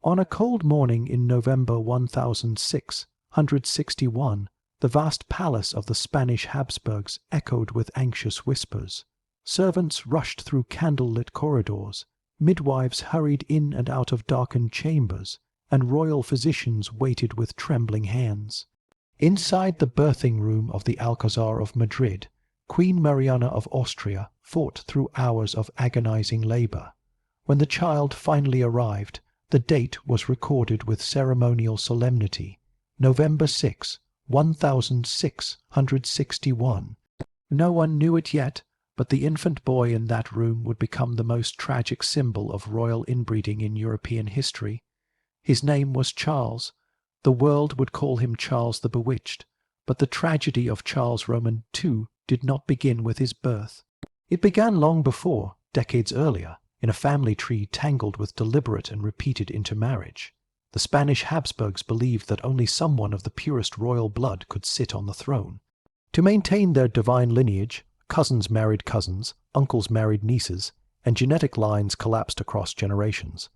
On a cold morning in November 1661, the vast palace of the Spanish Habsburgs echoed with anxious whispers. Servants rushed through candle-lit corridors, midwives hurried in and out of darkened chambers, and royal physicians waited with trembling hands. Inside the birthing room of the Alcazar of Madrid, Queen Mariana of Austria fought through hours of agonizing labor. When the child finally arrived, the date was recorded with ceremonial solemnity, November 6, 1661. No one knew it yet, but the infant boy in that room would become the most tragic symbol of royal inbreeding in European history. His name was Charles. The world would call him Charles the Bewitched, but the tragedy of Charles Roman II did not begin with his birth. It began long before, decades earlier, in a family tree tangled with deliberate and repeated intermarriage. The Spanish Habsburgs believed that only someone of the purest royal blood could sit on the throne. To maintain their divine lineage, cousins married cousins, uncles married nieces, and genetic lines collapsed across generations.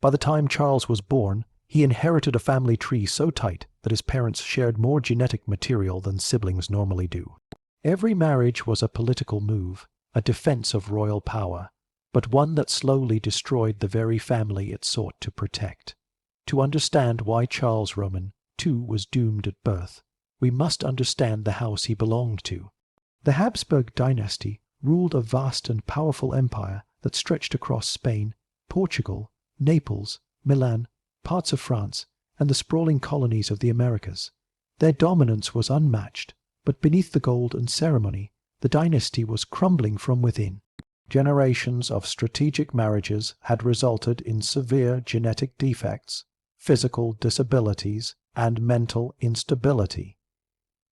By the time Charles was born, he inherited a family tree so tight that his parents shared more genetic material than siblings normally do. Every marriage was a political move, a defense of royal power, but one that slowly destroyed the very family it sought to protect. To understand why Charles Roman II was doomed at birth, we must understand the house he belonged to. The Habsburg dynasty ruled a vast and powerful empire that stretched across Spain, Portugal, Naples, Milan, parts of France, and the sprawling colonies of the Americas. Their dominance was unmatched, but beneath the gold and ceremony, the dynasty was crumbling from within. Generations of strategic marriages had resulted in severe genetic defects, physical disabilities, and mental instability.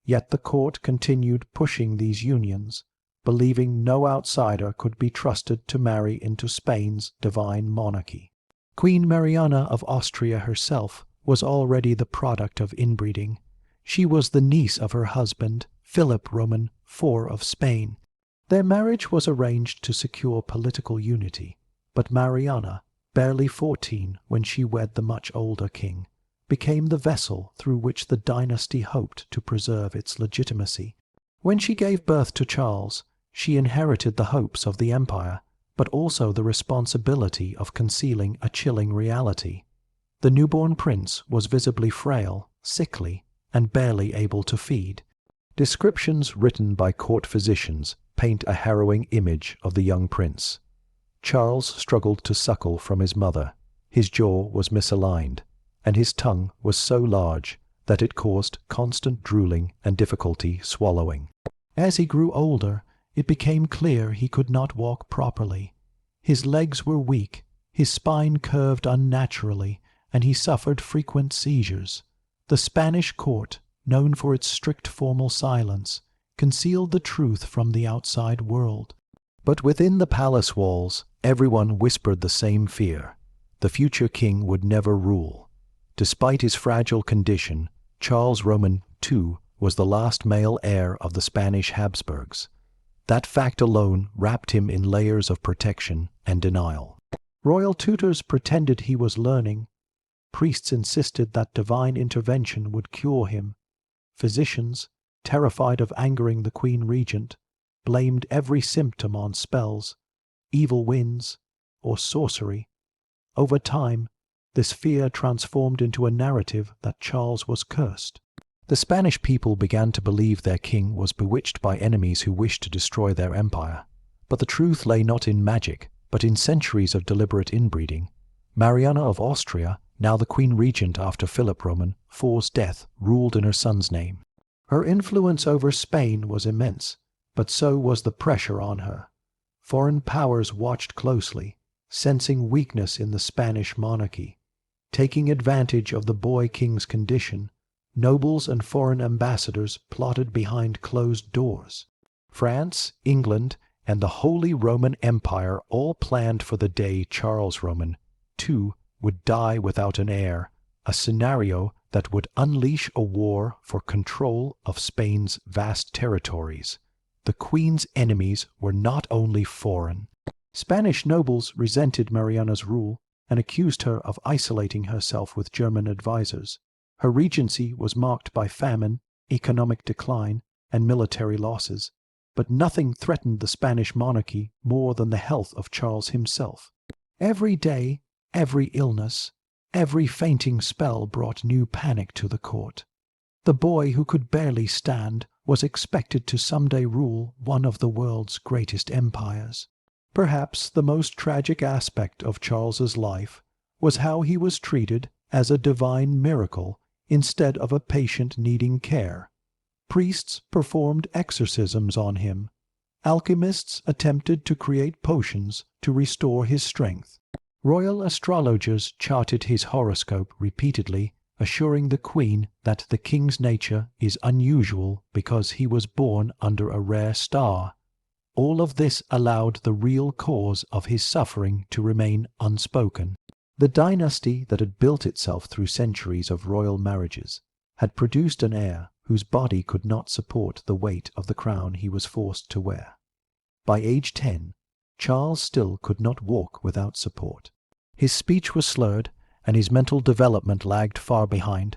Yet the court continued pushing these unions, believing no outsider could be trusted to marry into Spain's divine monarchy. Queen Mariana of Austria herself was already the product of inbreeding. She was the niece of her husband, Philip Roman IV of Spain. Their marriage was arranged to secure political unity, but Mariana, barely 14 when she wed the much older king, became the vessel through which the dynasty hoped to preserve its legitimacy. When she gave birth to Charles, she inherited the hopes of the empire, but also the responsibility of concealing a chilling reality. The newborn prince was visibly frail, sickly, and barely able to feed. Descriptions written by court physicians paint a harrowing image of the young prince. Charles struggled to suckle from his mother. His jaw was misaligned, and his tongue was so large that it caused constant drooling and difficulty swallowing. As he grew older, it became clear he could not walk properly. His legs were weak, his spine curved unnaturally, and he suffered frequent seizures. The Spanish court, known for its strict formal silence, concealed the truth from the outside world. But within the palace walls, everyone whispered the same fear. The future king would never rule. Despite his fragile condition, Charles Roman II was the last male heir of the Spanish Habsburgs. That fact alone wrapped him in layers of protection and denial. Royal tutors pretended he was learning. Priests insisted that divine intervention would cure him. Physicians, terrified of angering the Queen Regent, blamed every symptom on spells, evil winds, or sorcery. Over time, this fear transformed into a narrative that Charles was cursed. The Spanish people began to believe their king was bewitched by enemies who wished to destroy their empire. But the truth lay not in magic, but in centuries of deliberate inbreeding. Mariana of Austria, now the Queen Regent after Philip Roman IV's death, ruled in her son's name. Her influence over Spain was immense, but so was the pressure on her. Foreign powers watched closely, sensing weakness in the Spanish monarchy. Taking advantage of the boy king's condition, nobles and foreign ambassadors plotted behind closed doors. France, England, and the Holy Roman Empire all planned for the day Charles Roman II would die without an heir, a scenario that would unleash a war for control of Spain's vast territories. The Queen's enemies were not only foreign. Spanish nobles resented Mariana's rule and accused her of isolating herself with German advisors. Her regency was marked by famine, economic decline, and military losses, but nothing threatened the Spanish monarchy more than the health of Charles himself. Every day, every illness, every fainting spell brought new panic to the court. The boy who could barely stand was expected to someday rule one of the world's greatest empires. Perhaps the most tragic aspect of Charles's life was how he was treated as a divine miracle instead of a patient needing care. Priests performed exorcisms on him. Alchemists attempted to create potions to restore his strength. Royal astrologers charted his horoscope repeatedly, assuring the Queen that the king's nature is unusual because he was born under a rare star. All of this allowed the real cause of his suffering to remain unspoken. The dynasty that had built itself through centuries of royal marriages had produced an heir whose body could not support the weight of the crown he was forced to wear. By age 10, Charles still could not walk without support. His speech was slurred, and his mental development lagged far behind.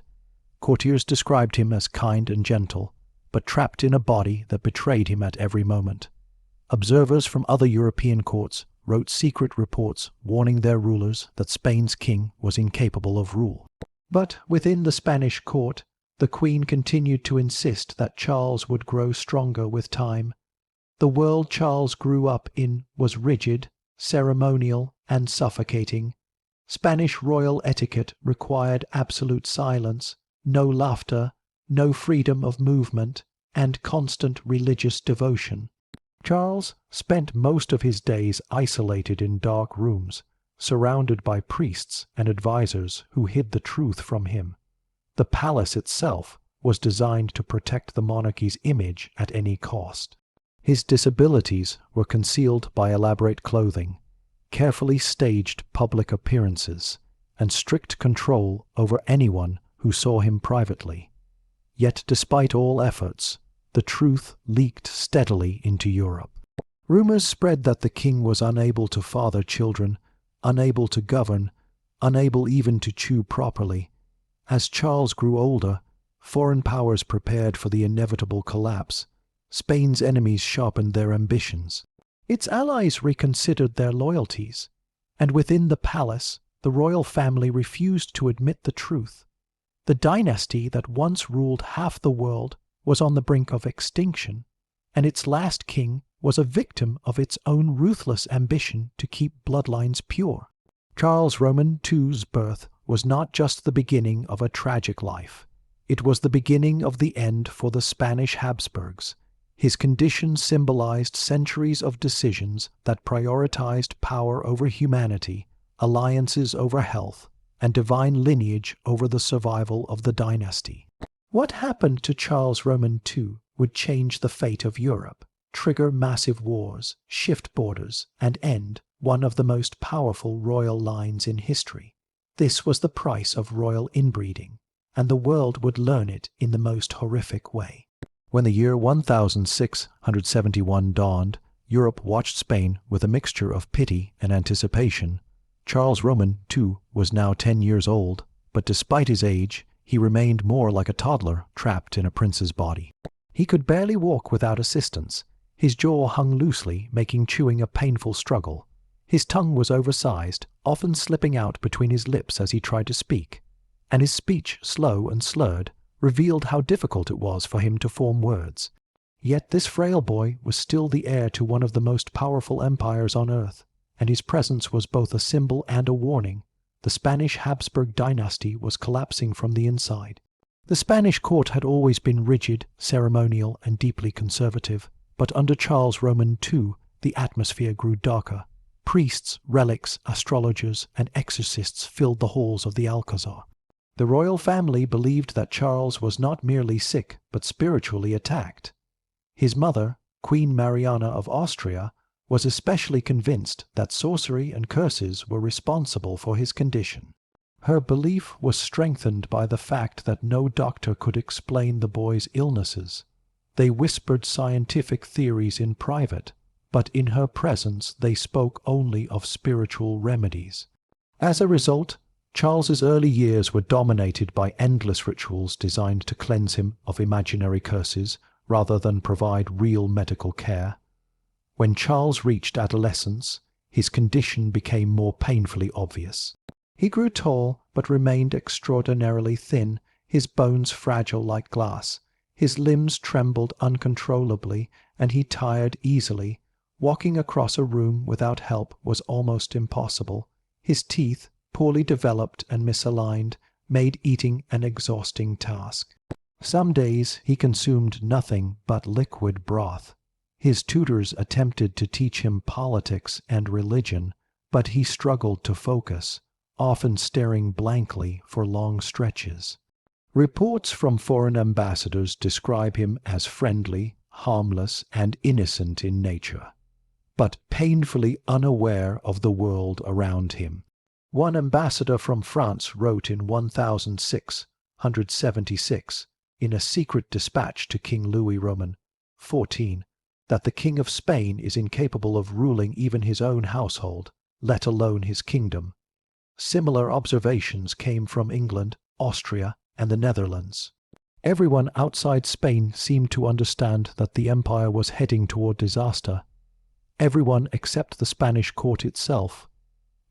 Courtiers described him as kind and gentle, but trapped in a body that betrayed him at every moment. Observers from other European courts wrote secret reports warning their rulers that Spain's king was incapable of rule. But within the Spanish court, the Queen continued to insist that Charles would grow stronger with time. The world Charles grew up in was rigid, ceremonial, and suffocating. Spanish royal etiquette required absolute silence, no laughter, no freedom of movement, and constant religious devotion. Charles spent most of his days isolated in dark rooms, surrounded by priests and advisors who hid the truth from him. The palace itself was designed to protect the monarchy's image at any cost. His disabilities were concealed by elaborate clothing, carefully staged public appearances, and strict control over anyone who saw him privately. Yet despite all efforts, the truth leaked steadily into Europe. Rumors spread that the king was unable to father children, unable to govern, unable even to chew properly. As Charles grew older, foreign powers prepared for the inevitable collapse. Spain's enemies sharpened their ambitions. Its allies reconsidered their loyalties, and within the palace, the royal family refused to admit the truth. The dynasty that once ruled half the world was on the brink of extinction, and its last king was a victim of its own ruthless ambition to keep bloodlines pure. Charles Roman II's birth was not just the beginning of a tragic life. It was the beginning of the end for the Spanish Habsburgs. His condition symbolized centuries of decisions that prioritized power over humanity, alliances over health, and divine lineage over the survival of the dynasty. What happened to Charles Roman II would change the fate of Europe, trigger massive wars, shift borders, and end one of the most powerful royal lines in history. This was the price of royal inbreeding, and the world would learn it in the most horrific way. When the year 1671 dawned, Europe watched Spain with a mixture of pity and anticipation. Charles Roman II was now 10 years old, but despite his age, he remained more like a toddler trapped in a prince's body. He could barely walk without assistance. His jaw hung loosely, making chewing a painful struggle. His tongue was oversized, often slipping out between his lips as he tried to speak, and his speech, slow and slurred, revealed how difficult it was for him to form words. Yet this frail boy was still the heir to one of the most powerful empires on earth, and his presence was both a symbol and a warning. The Spanish Habsburg dynasty was collapsing from the inside. The Spanish court had always been rigid, ceremonial, and deeply conservative, but under Charles Roman II, the atmosphere grew darker. Priests, relics, astrologers, and exorcists filled the halls of the Alcazar. The royal family believed that Charles was not merely sick, but spiritually attacked. His mother, Queen Mariana of Austria, was especially convinced that sorcery and curses were responsible for his condition. Her belief was strengthened by the fact that no doctor could explain the boy's illnesses. They whispered scientific theories in private, but in her presence they spoke only of spiritual remedies. As a result, Charles's early years were dominated by endless rituals designed to cleanse him of imaginary curses rather than provide real medical care. When Charles reached adolescence, his condition became more painfully obvious. He grew tall but remained extraordinarily thin, his bones fragile like glass. His limbs trembled uncontrollably, and he tired easily. Walking across a room without help was almost impossible. His teeth, poorly developed and misaligned, made eating an exhausting task. Some days he consumed nothing but liquid broth. His tutors attempted to teach him politics and religion, but he struggled to focus, often staring blankly for long stretches. Reports from foreign ambassadors describe him as friendly, harmless, and innocent in nature, but painfully unaware of the world around him. One ambassador from France wrote in 1676, in a secret dispatch to King Louis Roman XIV, that the King of Spain is incapable of ruling even his own household, let alone his kingdom. Similar observations came from England, Austria, and the Netherlands. Everyone outside Spain seemed to understand that the empire was heading toward disaster. Everyone except the Spanish court itself.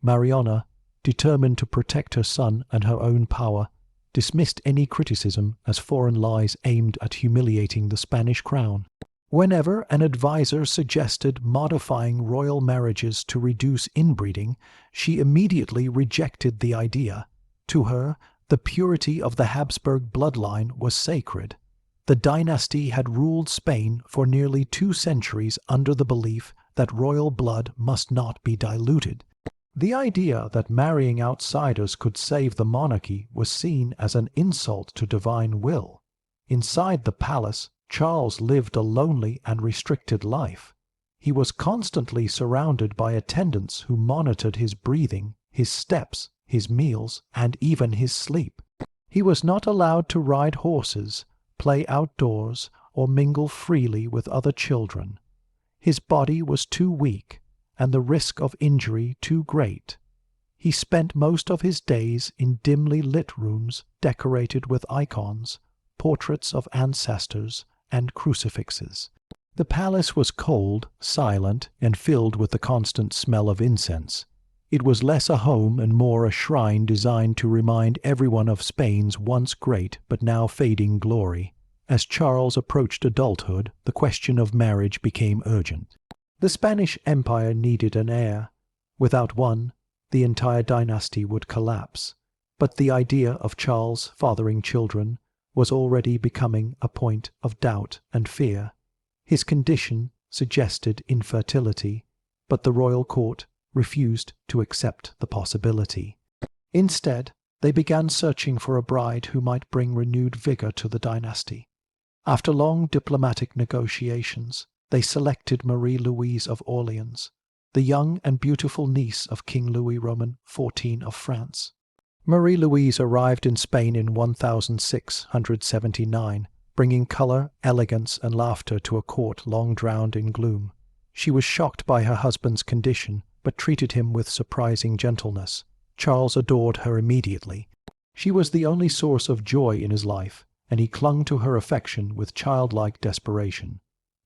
Mariana, determined to protect her son and her own power, dismissed any criticism as foreign lies aimed at humiliating the Spanish crown. Whenever an advisor suggested modifying royal marriages to reduce inbreeding, she immediately rejected the idea. To her, the purity of the Habsburg bloodline was sacred. The dynasty had ruled Spain for nearly 2 centuries under the belief that royal blood must not be diluted. The idea that marrying outsiders could save the monarchy was seen as an insult to divine will. Inside the palace, Charles lived a lonely and restricted life. He was constantly surrounded by attendants who monitored his breathing, his steps, his meals, and even his sleep. He was not allowed to ride horses, play outdoors, or mingle freely with other children. His body was too weak, and the risk of injury too great. He spent most of his days in dimly lit rooms decorated with icons, portraits of ancestors, and crucifixes. The palace was cold, silent, and filled with the constant smell of incense. It was less a home and more a shrine designed to remind everyone of Spain's once great but now fading glory. As Charles approached adulthood, the question of marriage became urgent. The Spanish Empire needed an heir. Without one, the entire dynasty would collapse. But the idea of Charles fathering children was already becoming a point of doubt and fear. His condition suggested infertility, but the royal court refused to accept the possibility. Instead, they began searching for a bride who might bring renewed vigor to the dynasty. After long diplomatic negotiations, they selected Marie-Louise of Orleans, the young and beautiful niece of King Louis Roman XIV of France. Marie-Louise arrived in Spain in 1679, bringing color, elegance, and laughter to a court long drowned in gloom. She was shocked by her husband's condition, but treated him with surprising gentleness. Charles adored her immediately. She was the only source of joy in his life, and he clung to her affection with childlike desperation.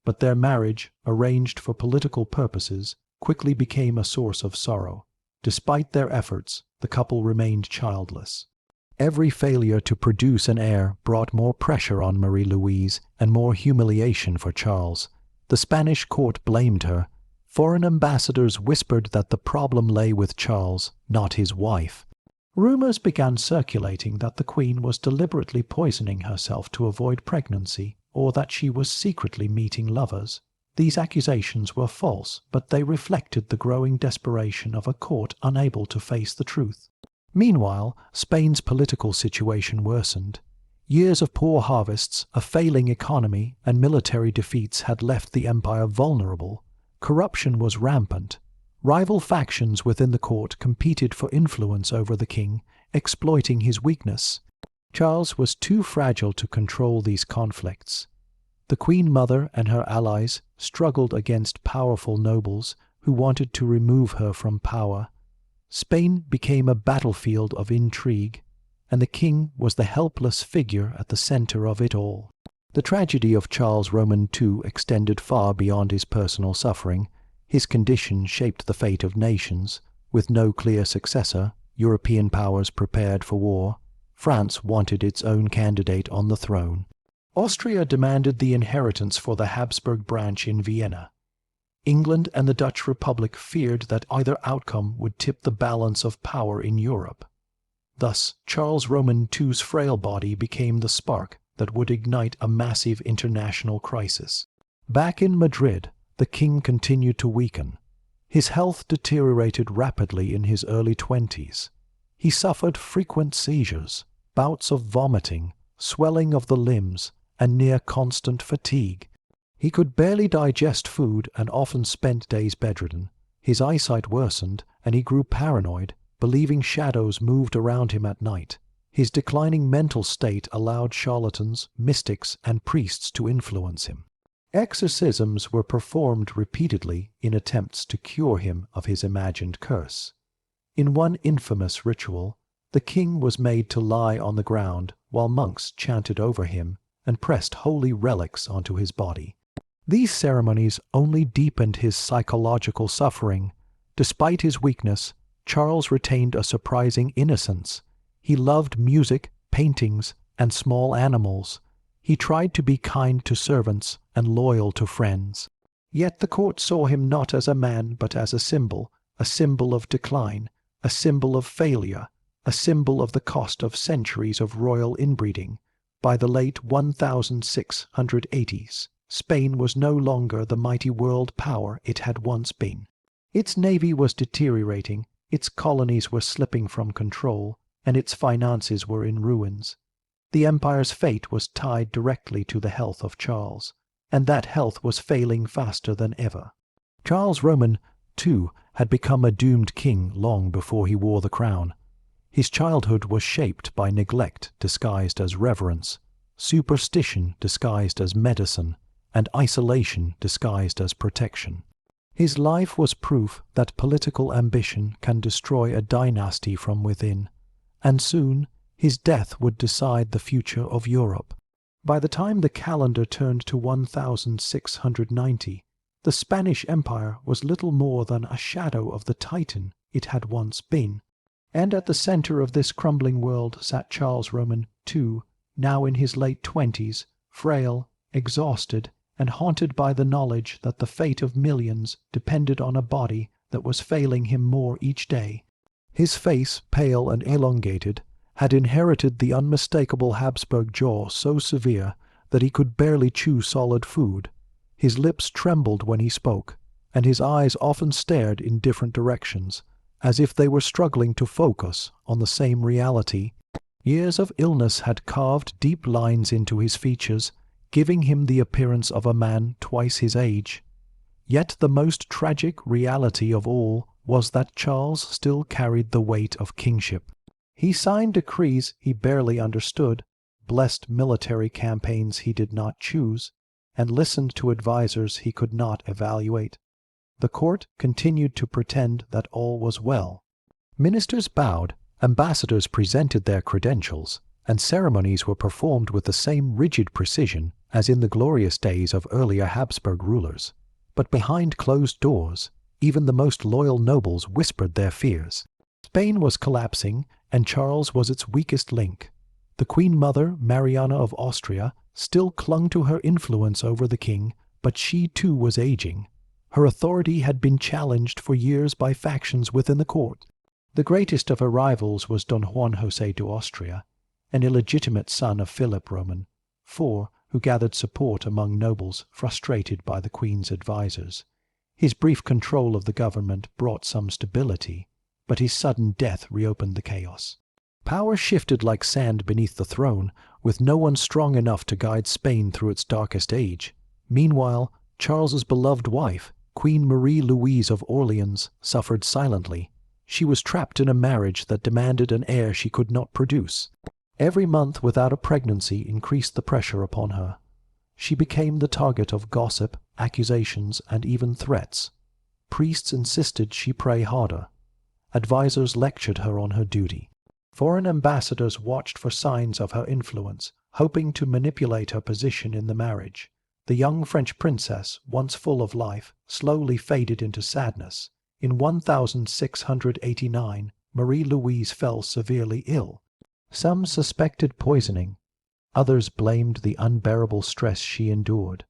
But their marriage, arranged for political purposes, quickly became a source of sorrow. Despite their efforts, the couple remained childless. Every failure to produce an heir brought more pressure on Marie-Louise and more humiliation for Charles. The Spanish court blamed her. Foreign ambassadors whispered that the problem lay with Charles, not his wife. Rumors began circulating that the Queen was deliberately poisoning herself to avoid pregnancy, or that she was secretly meeting lovers. These accusations were false, but they reflected the growing desperation of a court unable to face the truth. Meanwhile, Spain's political situation worsened. Years of poor harvests, a failing economy, and military defeats had left the empire vulnerable. Corruption was rampant. Rival factions within the court competed for influence over the king, exploiting his weakness. Charles was too fragile to control these conflicts. The Queen Mother and her allies struggled against powerful nobles who wanted to remove her from power. Spain became a battlefield of intrigue, and the king was the helpless figure at the center of it all. The tragedy of Charles Roman II extended far beyond his personal suffering. His condition shaped the fate of nations. With no clear successor, European powers prepared for war. France wanted its own candidate on the throne. Austria demanded the inheritance for the Habsburg branch in Vienna. England and the Dutch Republic feared that either outcome would tip the balance of power in Europe. Thus, Charles Roman II's frail body became the spark that would ignite a massive international crisis. Back in Madrid, the king continued to weaken. His health deteriorated rapidly in his early 20s. He suffered frequent seizures, bouts of vomiting, swelling of the limbs, and near constant fatigue. He could barely digest food and often spent days bedridden. His eyesight worsened, and he grew paranoid, believing shadows moved around him at night. His declining mental state allowed charlatans, mystics, and priests to influence him. Exorcisms were performed repeatedly in attempts to cure him of his imagined curse. In one infamous ritual, the king was made to lie on the ground while monks chanted over him and pressed holy relics onto his body. These ceremonies only deepened his psychological suffering. Despite his weakness, Charles retained a surprising innocence. He loved music, paintings, and small animals. He tried to be kind to servants and loyal to friends. Yet the court saw him not as a man but as a symbol of decline, a symbol of failure, a symbol of the cost of centuries of royal inbreeding. By the late 1680s, Spain was no longer the mighty world power it had once been. Its navy was deteriorating, its colonies were slipping from control, and its finances were in ruins. The empire's fate was tied directly to the health of Charles, and that health was failing faster than ever. Charles Roman, too, had become a doomed king long before he wore the crown. His childhood was shaped by neglect disguised as reverence, superstition disguised as medicine, and isolation disguised as protection. His life was proof that political ambition can destroy a dynasty from within, and soon his death would decide the future of Europe. By the time the calendar turned to 1690, the Spanish Empire was little more than a shadow of the Titan it had once been. And at the center of this crumbling world sat Charles Roman II, now in his late 20s, frail, exhausted, and haunted by the knowledge that the fate of millions depended on a body that was failing him more each day. His face, pale and elongated, had inherited the unmistakable Habsburg jaw so severe that he could barely chew solid food. His lips trembled when he spoke, and his eyes often stared in different directions, as if they were struggling to focus on the same reality. Years of illness had carved deep lines into his features, giving him the appearance of a man twice his age. Yet the most tragic reality of all was that Charles still carried the weight of kingship. He signed decrees he barely understood, blessed military campaigns he did not choose, and listened to advisers he could not evaluate. The court continued to pretend that all was well. Ministers bowed, ambassadors presented their credentials, and ceremonies were performed with the same rigid precision as in the glorious days of earlier Habsburg rulers. But behind closed doors, even the most loyal nobles whispered their fears. Spain was collapsing, and Charles was its weakest link. The Queen Mother, Mariana of Austria, still clung to her influence over the king, but she too was aging. Her authority had been challenged for years by factions within the court. The greatest of her rivals was Don Juan José de Austria, an illegitimate son of Philip Roman, who gathered support among nobles frustrated by the queen's advisers. His brief control of the government brought some stability, but his sudden death reopened the chaos. Power shifted like sand beneath the throne, with no one strong enough to guide Spain through its darkest age. Meanwhile, Charles's beloved wife, Queen Marie-Louise of Orleans, suffered silently. She was trapped in a marriage that demanded an heir she could not produce. Every month without a pregnancy increased the pressure upon her. She became the target of gossip, accusations, and even threats. Priests insisted she pray harder. Advisors lectured her on her duty. Foreign ambassadors watched for signs of her influence, hoping to manipulate her position in the marriage. The young French princess, once full of life, slowly faded into sadness. In 1689, Marie-Louise fell severely ill. Some suspected poisoning. Others blamed the unbearable stress she endured.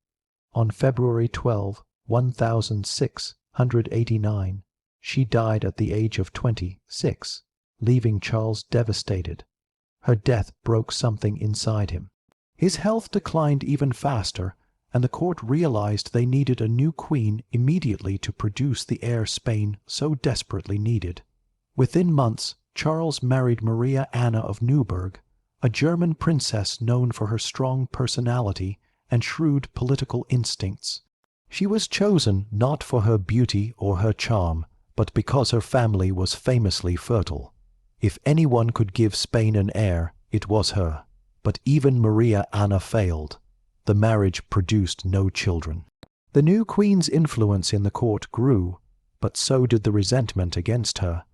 On February 12, 1689, she died at the age of 26, leaving Charles devastated. Her death broke something inside him. His health declined even faster, and the court realized they needed a new queen immediately to produce the heir Spain so desperately needed. Within months, Charles married Maria Anna of Neuburg, a German princess known for her strong personality and shrewd political instincts. She was chosen not for her beauty or her charm, but because her family was famously fertile. If anyone could give Spain an heir, it was her. But even Maria Anna failed. The marriage produced no children. The new queen's influence in the court grew, but so did the resentment against her.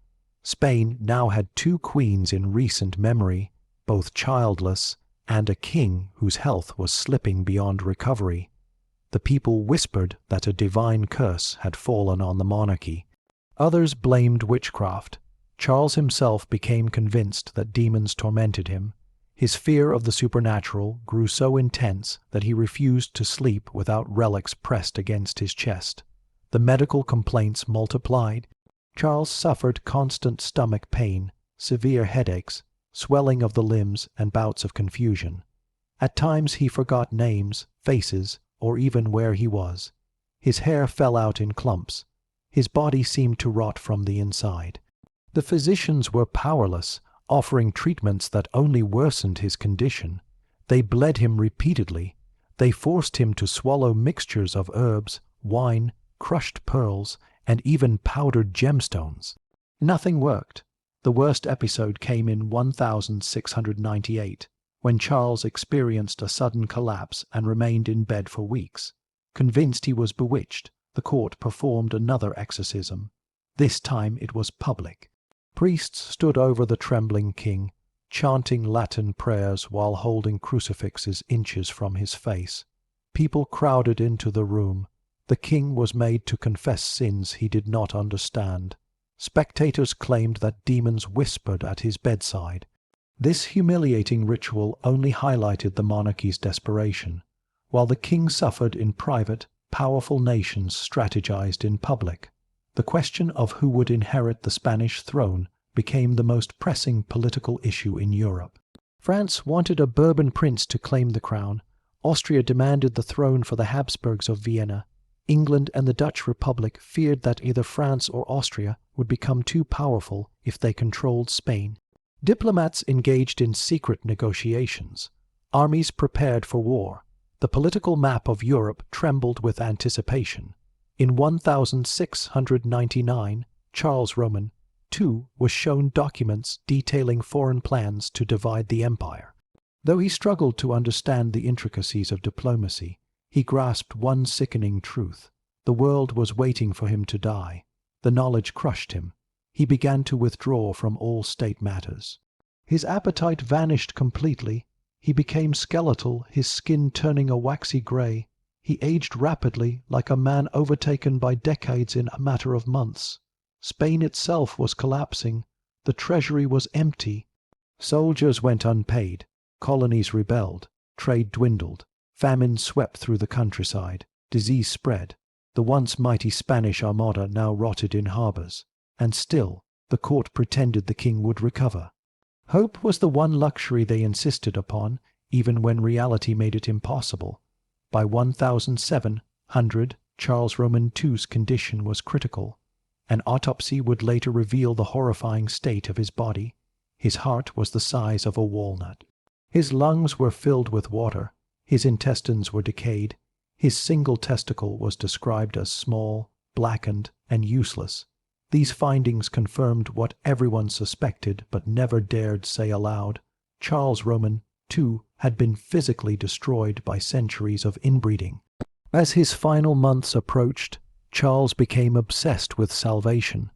Spain now had two queens in recent memory, both childless, and a king whose health was slipping beyond recovery. The people whispered that a divine curse had fallen on the monarchy. Others blamed witchcraft. Charles himself became convinced that demons tormented him. His fear of the supernatural grew so intense that he refused to sleep without relics pressed against his chest. The medical complaints multiplied. Charles suffered constant stomach pain, severe headaches, swelling of the limbs, and bouts of confusion. At times he forgot names, faces, or even where he was. His hair fell out in clumps. His body seemed to rot from the inside. The physicians were powerless, offering treatments that only worsened his condition. They bled him repeatedly. They forced him to swallow mixtures of herbs, wine, crushed pearls, and even powdered gemstones. Nothing worked. The worst episode came in 1698, when Charles experienced a sudden collapse and remained in bed for weeks. Convinced he was bewitched, the court performed another exorcism. This time it was public. Priests stood over the trembling king, chanting Latin prayers while holding crucifixes inches from his face. People crowded into the room. The king was made to confess sins he did not understand. Spectators claimed that demons whispered at his bedside. This humiliating ritual only highlighted the monarchy's desperation. While the king suffered in private, powerful nations strategized in public. The question of who would inherit the Spanish throne became the most pressing political issue in Europe. France wanted a Bourbon prince to claim the crown. Austria demanded the throne for the Habsburgs of Vienna. England and the Dutch Republic feared that either France or Austria would become too powerful if they controlled Spain. Diplomats engaged in secret negotiations. Armies prepared for war. The political map of Europe trembled with anticipation. In 1699, Charles Roman II was shown documents detailing foreign plans to divide the empire. Though he struggled to understand the intricacies of diplomacy, he grasped one sickening truth. The world was waiting for him to die. The knowledge crushed him. He began to withdraw from all state matters. His appetite vanished completely. He became skeletal, his skin turning a waxy gray. He aged rapidly, like a man overtaken by decades in a matter of months. Spain itself was collapsing. The treasury was empty. Soldiers went unpaid. Colonies rebelled. Trade dwindled. Famine swept through the countryside. Disease spread. The once mighty Spanish Armada now rotted in harbors. And still, the court pretended the king would recover. Hope was the one luxury they insisted upon, even when reality made it impossible. By 1700, Charles Roman II's condition was critical. An autopsy would later reveal the horrifying state of his body. His heart was the size of a walnut. His lungs were filled with water. His intestines were decayed. His single testicle was described as small, blackened, and useless. These findings confirmed what everyone suspected but never dared say aloud. Charles Roman II had been physically destroyed by centuries of inbreeding. As his final months approached, Charles became obsessed with salvation.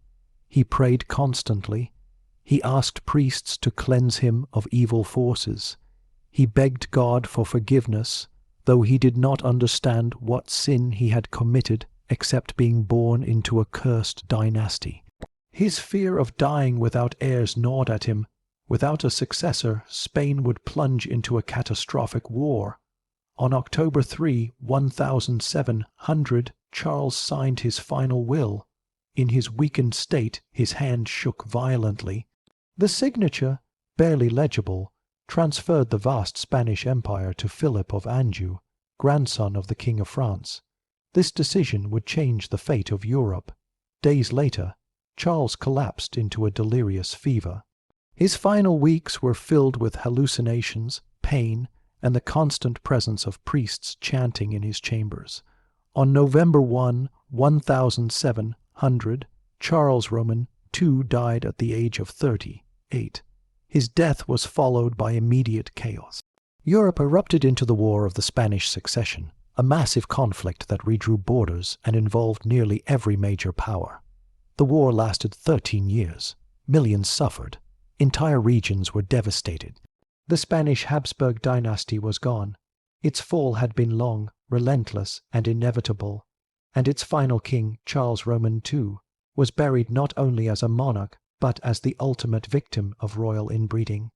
He prayed constantly. He asked priests to cleanse him of evil forces. He begged God for forgiveness, though he did not understand what sin he had committed except being born into a cursed dynasty. His fear of dying without heirs gnawed at him. Without a successor, Spain would plunge into a catastrophic war. On October 3, 1700, Charles signed his final will. In his weakened state, his hand shook violently. The signature, barely legible, transferred the vast Spanish Empire to Philip of Anjou, grandson of the King of France. This decision would change the fate of Europe. Days later, Charles collapsed into a delirious fever. His final weeks were filled with hallucinations, pain, and the constant presence of priests chanting in his chambers. On November 1, 1700, Charles Roman II died at the age of 38. His death was followed by immediate chaos. Europe erupted into the War of the Spanish Succession, a massive conflict that redrew borders and involved nearly every major power. The war lasted 13 years. Millions suffered. Entire regions were devastated. The Spanish Habsburg dynasty was gone. Its fall had been long, relentless, and inevitable, and its final king, Charles Roman II, was buried not only as a monarch, but as the ultimate victim of royal inbreeding.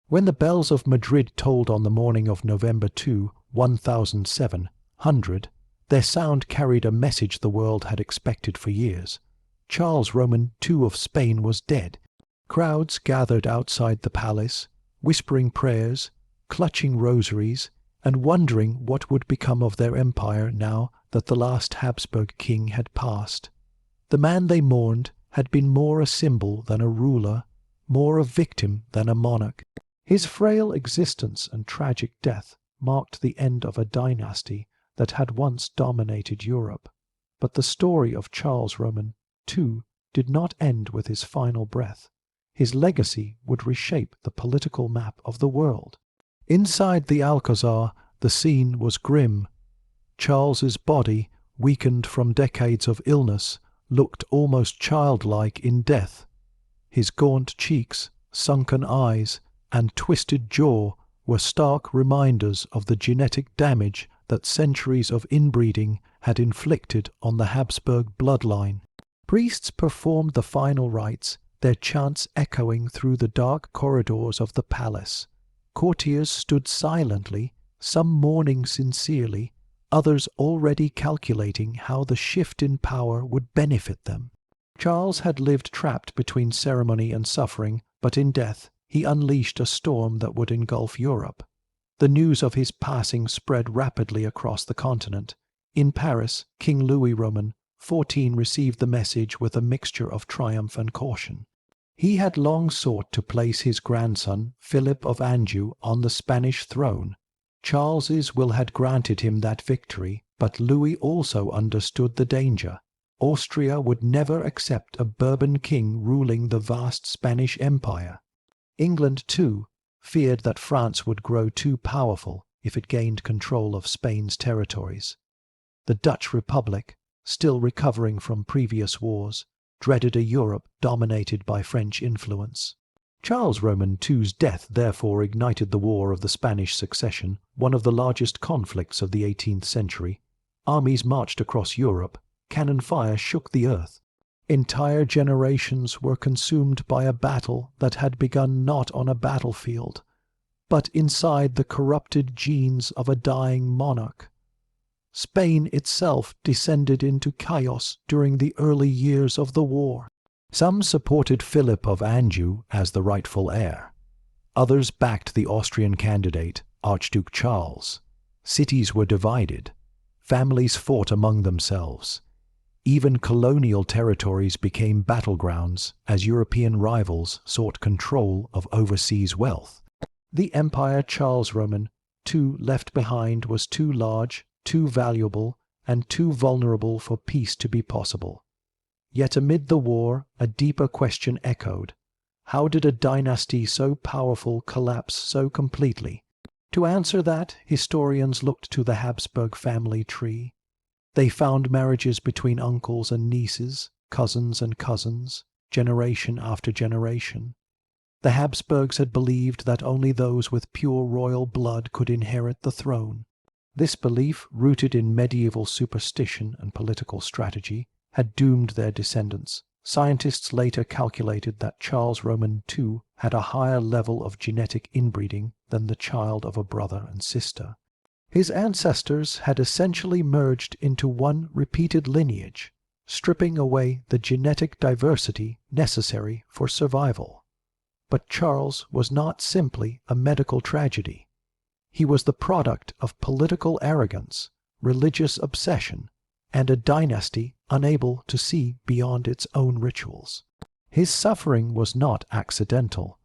When the bells of Madrid tolled on the morning of November 2, 1700, their sound carried a message the world had expected for years. Charles Roman II of Spain was dead. Crowds gathered outside the palace, whispering prayers, clutching rosaries, and wondering what would become of their empire now that the last Habsburg king had passed. The man they mourned had been more a symbol than a ruler, more a victim than a monarch. His frail existence and tragic death marked the end of a dynasty that had once dominated Europe. But the story of Charles Roman II did not end with his final breath. His legacy would reshape the political map of the world. Inside the Alcazar, the scene was grim. Charles's body, weakened from decades of illness, looked almost childlike in death. His gaunt cheeks, sunken eyes, and twisted jaw were stark reminders of the genetic damage that centuries of inbreeding had inflicted on the Habsburg bloodline. Priests performed the final rites, their chants echoing through the dark corridors of the palace. Courtiers stood silently, some mourning sincerely, others already calculating how the shift in power would benefit them. Charles had lived trapped between ceremony and suffering, but in death he unleashed a storm that would engulf Europe. The news of his passing spread rapidly across the continent. In Paris, King Louis Roman XIV received the message with a mixture of triumph and caution. He had long sought to place his grandson, Philip of Anjou, on the Spanish throne. Charles's will had granted him that victory, but Louis also understood the danger. Austria would never accept a Bourbon king ruling the vast Spanish Empire. England, too, feared that France would grow too powerful if it gained control of Spain's territories. The Dutch Republic, still recovering from previous wars, dreaded a Europe dominated by French influence. Charles Roman II's death therefore ignited the War of the Spanish Succession, one of the largest conflicts of the 18th century. Armies marched across Europe. Cannon fire shook the earth. Entire generations were consumed by a battle that had begun not on a battlefield, but inside the corrupted genes of a dying monarch. Spain itself descended into chaos during the early years of the war. Some supported Philip of Anjou as the rightful heir. Others backed the Austrian candidate, Archduke Charles. Cities were divided. Families fought among themselves. Even colonial territories became battlegrounds as European rivals sought control of overseas wealth. The empire Charles Roman II left behind was too large, too valuable, and too vulnerable for peace to be possible. Yet amid the war, a deeper question echoed. How did a dynasty so powerful collapse so completely? To answer that, historians looked to the Habsburg family tree. They found marriages between uncles and nieces, cousins and cousins, generation after generation. The Habsburgs had believed that only those with pure royal blood could inherit the throne. This belief, rooted in medieval superstition and political strategy, had doomed their descendants. Scientists later calculated that Charles Roman II had a higher level of genetic inbreeding than the child of a brother and sister. His ancestors had essentially merged into one repeated lineage, stripping away the genetic diversity necessary for survival. But Charles was not simply a medical tragedy. He was the product of political arrogance, religious obsession, and a dynasty unable to see beyond its own rituals. His suffering was not accidental.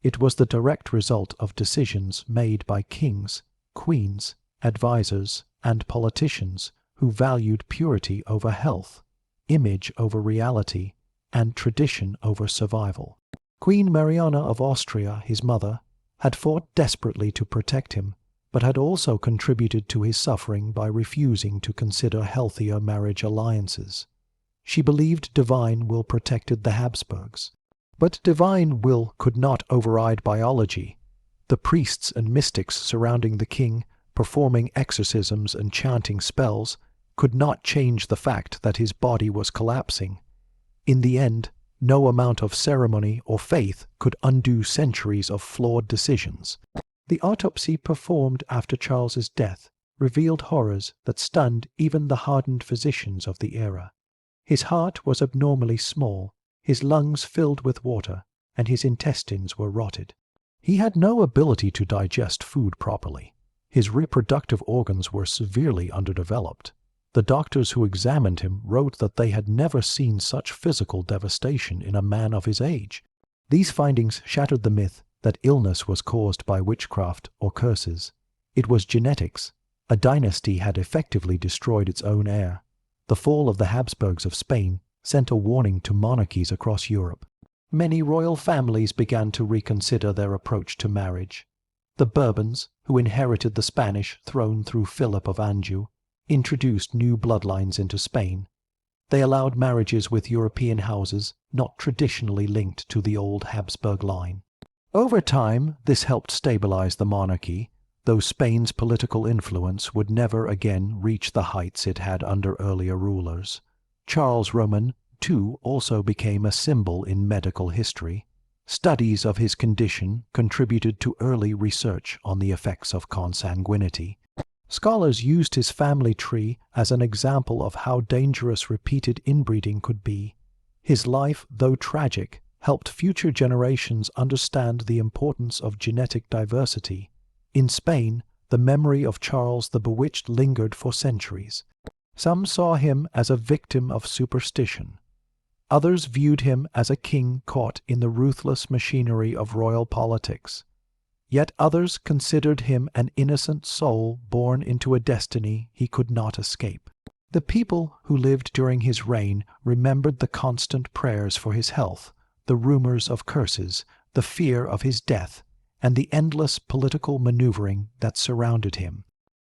It was the direct result of decisions made by kings, queens, advisors, and politicians who valued purity over health, image over reality, and tradition over survival. Queen Mariana of Austria, his mother, had fought desperately to protect him, but had also contributed to his suffering by refusing to consider healthier marriage alliances. She believed divine will protected the Habsburgs. But divine will could not override biology. The priests and mystics surrounding the king, performing exorcisms and chanting spells, could not change the fact that his body was collapsing. In the end, no amount of ceremony or faith could undo centuries of flawed decisions. The autopsy performed after Charles's death revealed horrors that stunned even the hardened physicians of the era. His heart was abnormally small, his lungs filled with water, and his intestines were rotted. He had no ability to digest food properly. His reproductive organs were severely underdeveloped. The doctors who examined him wrote that they had never seen such physical devastation in a man of his age. These findings shattered the myth that illness was caused by witchcraft or curses. It was genetics. A dynasty had effectively destroyed its own heir. The fall of the Habsburgs of Spain sent a warning to monarchies across Europe. Many royal families began to reconsider their approach to marriage. The Bourbons, who inherited the Spanish throne through Philip of Anjou, introduced new bloodlines into Spain. They allowed marriages with European houses not traditionally linked to the old Habsburg line. Over time, this helped stabilize the monarchy, though Spain's political influence would never again reach the heights it had under earlier rulers. Charles Roman II also became a symbol in medical history. Studies of his condition contributed to early research on the effects of consanguinity. Scholars used his family tree as an example of how dangerous repeated inbreeding could be. His life, though tragic, helped future generations understand the importance of genetic diversity. In Spain, the memory of Charles the Bewitched lingered for centuries. Some saw him as a victim of superstition. Others viewed him as a king caught in the ruthless machinery of royal politics. Yet others considered him an innocent soul born into a destiny he could not escape. The people who lived during his reign remembered the constant prayers for his health, the rumors of curses, the fear of his death, and the endless political maneuvering that surrounded him.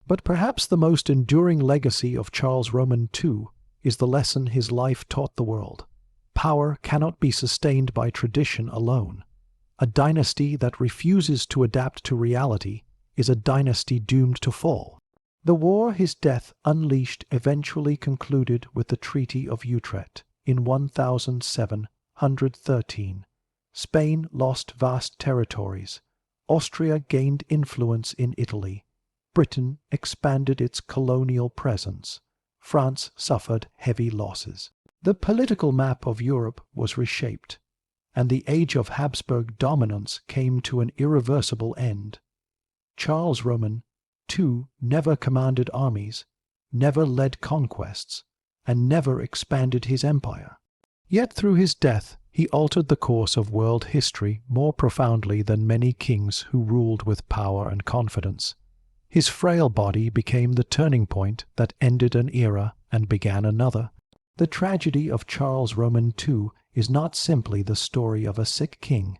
But perhaps the most enduring legacy of Charles Roman II is the lesson his life taught the world. Power cannot be sustained by tradition alone. A dynasty that refuses to adapt to reality is a dynasty doomed to fall. The war his death unleashed eventually concluded with the Treaty of Utrecht in 1713. Spain lost vast territories. Austria gained influence in Italy. Britain expanded its colonial presence. France suffered heavy losses. The political map of Europe was reshaped, and the age of Habsburg dominance came to an irreversible end. Charles Roman II never commanded armies, never led conquests, and never expanded his empire. Yet through his death he altered the course of world history more profoundly than many kings who ruled with power and confidence. His frail body became the turning point that ended an era and began another. The tragedy of Charles Roman II is not simply the story of a sick king.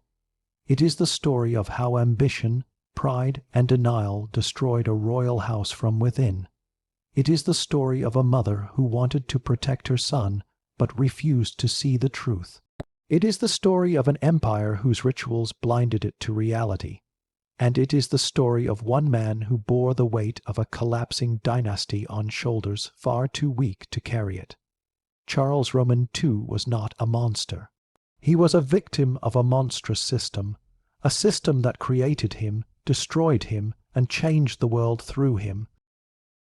It is the story of how ambition, pride, and denial destroyed a royal house from within. It is the story of a mother who wanted to protect her son but refused to see the truth. It is the story of an empire whose rituals blinded it to reality. And it is the story of one man who bore the weight of a collapsing dynasty on shoulders far too weak to carry it. Charles Roman too was not a monster. He was a victim of a monstrous system, a system that created him, destroyed him, and changed the world through him,